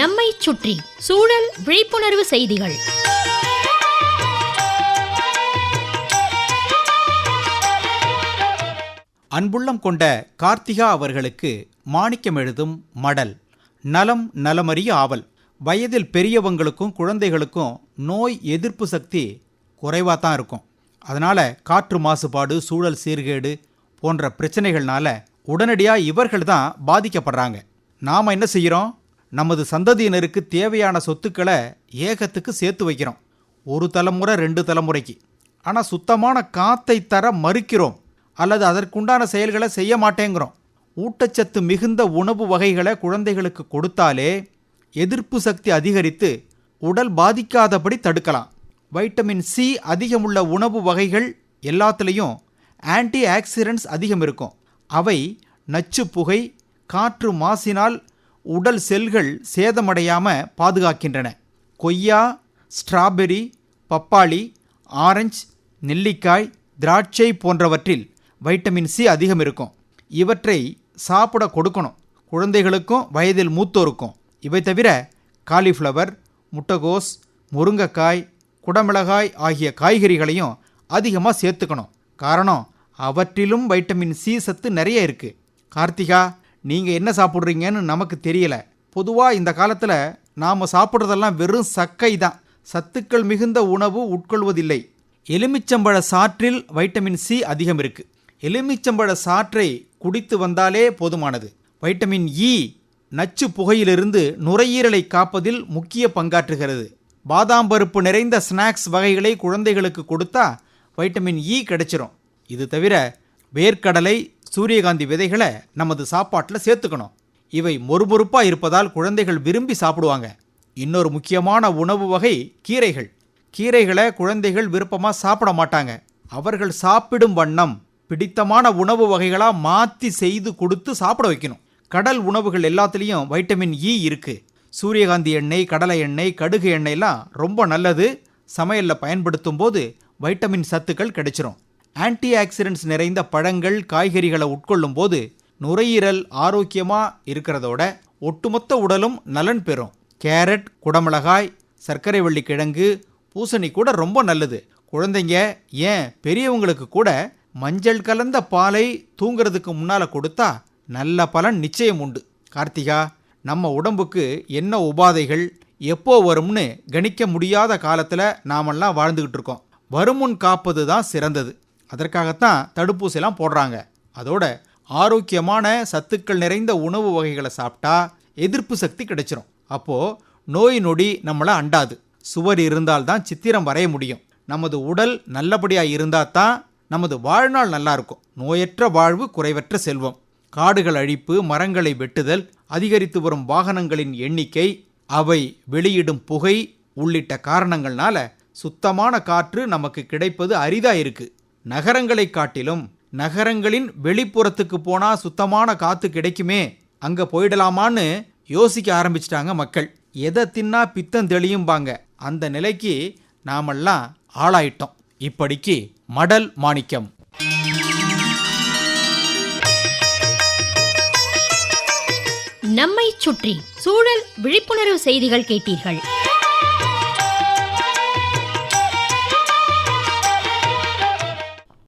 நம்மை சுற்றி சூழல் விழிப்புணர்வு செய்திகள். அன்புள்ளம் கொண்ட கார்த்திகா அவர்களுக்கு மாணிக்கம் எழுதும் மடல். நலம் நலமறிய ஆவல். வயதில் பெரியவங்களுக்கும் குழந்தைகளுக்கும் நோய் எதிர்ப்பு சக்தி குறைவாக தான் இருக்கும். அதனால் காற்று மாசுபாடு, சூழல் சீர்கேடு போன்ற பிரச்சனைகள்னால உடனடியாக இவர்கள் தான் பாதிக்கப்படுறாங்க. நாம் என்ன செய்கிறோம்? நமது சந்ததியினருக்கு தேவையான சொத்துக்களை ஏகத்துக்கு சேர்த்து வைக்கிறோம், ஒரு தலைமுறை 2 தலைமுறைக்கு. ஆனால் சுத்தமான காற்றை தர மறுக்கிறோம் அல்லது அதற்குண்டான செயல்களை செய்ய மாட்டேங்கிறோம். ஊட்டச்சத்து மிகுந்த உணவு வகைகளை குழந்தைகளுக்கு கொடுத்தாலே எதிர்ப்பு சக்தி அதிகரித்து உடல் பாதிக்காதபடி தடுக்கலாம். வைட்டமின் சி அதிகமுள்ள உணவு வகைகள் எல்லாத்துலேயும் ஆன்டி ஆக்சிடென்ட்ஸ் அதிகம் இருக்கும். அவை நச்சு புகை, காற்று மாசினால் உடல் செல்கள் சேதமடையாமல் பாதுகாக்கின்றன. கொய்யா, ஸ்ட்ராபெரி, பப்பாளி, ஆரஞ்சு, நெல்லிக்காய், திராட்சை போன்றவற்றில் வைட்டமின் சி அதிகம் இருக்கும். இவற்றை சாப்பிட கொடுக்கணும், குழந்தைகளுக்கும் வயதில் மூத்தோருக்கும். இவை தவிர காலிஃப்ளவர், முட்டைகோஸ், முருங்கைக்காய், குடமிளகாய் ஆகிய காய்கறிகளையும் அதிகமாக சேர்த்துக்கணும். காரணம், அவற்றிலும் வைட்டமின் சி சத்து நிறைய இருக்குது. கார்த்திகா, நீங்கள் என்ன சாப்பிட்றீங்கன்னு நமக்கு தெரியல. பொதுவாக இந்த காலத்தில் நாம் சாப்பிட்றதெல்லாம் வெறும் சக்கை தான். சத்துக்கள் மிகுந்த உணவு உட்கொள்வதில்லை. எலுமிச்சம்பழ சாற்றில் வைட்டமின் சி அதிகம் இருக்குது. எலுமிச்சம்பழ சாற்றை குடித்து வந்தாலே போதுமானது. வைட்டமின் இ நச்சு புகையிலிருந்து நுரையீரலை காப்பதில் முக்கிய பங்காற்றுகிறது. பாதாம் பருப்பு நிறைந்த ஸ்நாக்ஸ் வகைகளை குழந்தைகளுக்கு கொடுத்தா வைட்டமின் இ கிடைச்சிரும். இது தவிர வேர்க்கடலை, சூரியகாந்தி விதைகளை நமது சாப்பாட்டில் சேர்த்துக்கணும். இவை மொறுமொறுப்பாக இருப்பதால் குழந்தைகள் விரும்பி சாப்பிடுவாங்க. இன்னொரு முக்கியமான உணவு வகை கீரைகள். கீரைகளை குழந்தைகள் விருப்பமாக சாப்பிட மாட்டாங்க. அவர்கள் சாப்பிடும் வண்ணம் பிடித்தமான உணவு வகைகளாக மாற்றி செய்து கொடுத்து சாப்பிட வைக்கணும். கடல் உணவுகள் எல்லாத்துலேயும் வைட்டமின் இ இருக்குது. சூரியகாந்தி எண்ணெய், கடலை எண்ணெய், கடுகு எண்ணெய்லாம் ரொம்ப நல்லது. சமையலில் பயன்படுத்தும் போது வைட்டமின் சத்துக்கள் கிடைச்சிரும். ஆன்டி ஆக்சிடென்ட்ஸ் நிறைந்த பழங்கள், காய்கறிகளை உட்கொள்ளும் போது நுரையீரல் ஆரோக்கியமாக இருக்கிறதோட ஒட்டுமொத்த உடலும் நலன் பெறும். கேரட், குடமிளகாய், சர்க்கரை வள்ளி கிழங்கு, பூசணி கூட ரொம்ப நல்லது. குழந்தைங்க ஏன் பெரியவங்களுக்கு கூட மஞ்சள் கலந்த பாலை தூங்கிறதுக்கு முன்னால் கொடுத்தா நல்ல பலன் நிச்சயம் உண்டு. கார்த்திகா, நம்ம உடம்புக்கு என்ன உபாதைகள் எப்போ வரும்னு கணிக்க முடியாத காலத்தில் நாமெல்லாம் வாழ்ந்துக்கிட்டு இருக்கோம். வருமுன் காப்பது தான் சிறந்தது. அதற்காகத்தான் தடுப்பூசிலாம் போடுறாங்க. அதோட ஆரோக்கியமான சத்துக்கள் நிறைந்த உணவு வகைகளை சாப்பிட்டா எதிர்ப்பு சக்தி கிடைச்சிரும். அப்போது நோய் நொடி நம்மளை அண்டாது. சுவர் இருந்தால்தான் சித்திரம் வரைய முடியும். நமது உடல் நல்லபடியாக இருந்தால் தான் நமது வாழ்நாள் நல்லா இருக்கும். நோயற்ற வாழ்வு குறைவற்ற செல்வம். காடுகள் அழிப்பு, மரங்களை வெட்டுதல், அதிகரித்து வரும் வாகனங்களின் எண்ணிக்கை, அவை வெளியிடும் புகை உள்ளிட்ட காரணங்கள்னால சுத்தமான காற்று நமக்கு கிடைப்பது அரிதாக இருக்குது. நகரங்களை காட்டிலும் நகரங்களின் வெளிப்புறத்துக்கு போனால் சுத்தமான காற்று கிடைக்குமே, அங்கே போயிடலாமான்னு யோசிக்க ஆரம்பிச்சிட்டாங்க மக்கள். எதை தின்னா பித்தம் தெளியும்பாங்க. அந்த நிலைக்கு நாமெல்லாம் ஆளாயிட்டோம். இப்படிக்கு மடல் மாணிக்கம். நம்மை சுற்றி சூழல் விழிப்புணர்வு செய்திகள் கேட்டீர்கள்.